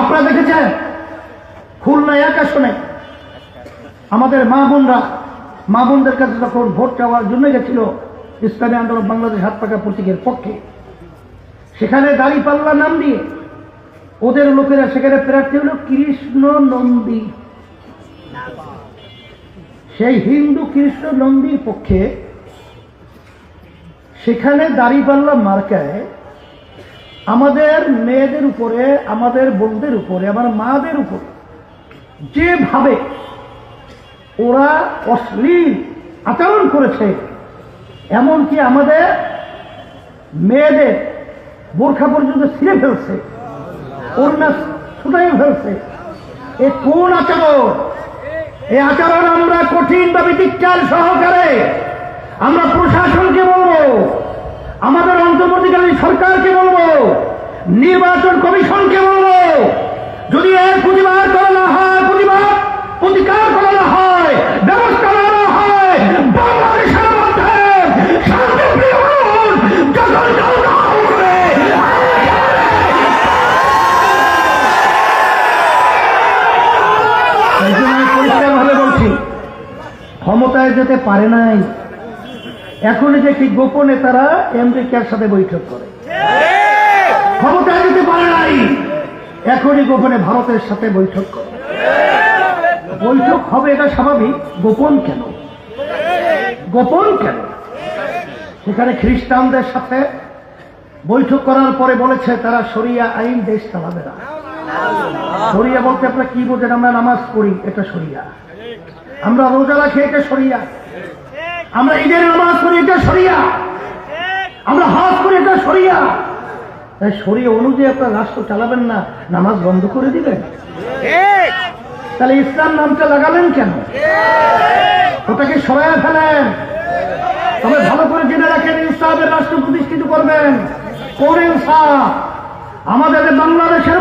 আপনারা দেখেছেন খুলনায় এক আসনে আমাদের মা বোনদের কাছে যখন ভোট চাওয়ার জন্য গেছিল ইসলামী আন্দোলন বাংলাদেশ হাত পাকা প্রতীকের পক্ষে, সেখানে দাঁড়িপাল্লা নাম দিয়ে ওদের লোকেরা সেখানে প্রার্থী হল কৃষ্ণ নন্দী। সেই হিন্দু কৃষ্ণ নন্দীর পক্ষে সেখানে দাঁড়িপাল্লা মার্কায় আমাদের মেয়েদের উপরে, আমাদের বোনদের উপরে, আমার মাদের উপরে যেভাবে ওরা অশ্লীল আচরণ করেছে, এমনকি আমাদের মেয়েদের বোরখা পর্যন্ত ছিঁড়ে ফেলছে, ওড়না ছুটাই ফেলছে। এ কোন আচরণ? এই আচরণ আমরা কঠিনভাবে ধিক্কার সহকারে আমরা প্রশাসনকে বলবো, আমাদের অন্তর্বর্তীকালীন সরকারকে বলবো, নির্বাচন কমিশনকে বলবো, যদি এর প্রতিবাদ করা না হয়, প্রতিকার করা না হয়, ব্যবস্থা নেওয়া হয়, বাংলাদেশের মধ্যে শান্তিপ্রিয় মানুষ যখন পরিষ্কারভাবে বলছি, ক্ষমতায় যেতে পারে নাই, এখনই দেখি গোপনে তারা আমেরিকার সাথে বৈঠক করে। ক্ষমতায় যেতে পারে নাই, এখনই গোপনে ভারতের সাথে বৈঠক করে। বৈঠক হবে এটা স্বাভাবিক, গোপন কেন? গোপন কেন? সেখানে খ্রিস্টানদের সাথে বৈঠক করার পরে বলেছে তারা শরিয়া আইন দেশ চালাবে না। শরিয়া বলতে আপনারা কি বোঝেন? আমরা নামাজ পড়ি, এটা শরিয়া। আমরা রোজা রাখি, এটা শরিয়া। আমরা ঈদের নামাজ পড়ি, এটা শরিয়া। আমরা হজ করি, এটা শরিয়া। তাই শরিয়া অনুযায়ী আপনারা রাষ্ট্র চালাবেন না, নামাজ বন্ধ করে দিবেন? তাহলে ইসলাম নামটা লাগালেন কেন? ওটাকে সরাইয়া ফেলেন। তবে ভালো করে জেনে রাখেন, ইসলামের রাষ্ট্র প্রতিষ্ঠিত করবেন, কোন ইনসাফ? আমাদের বাংলাদেশের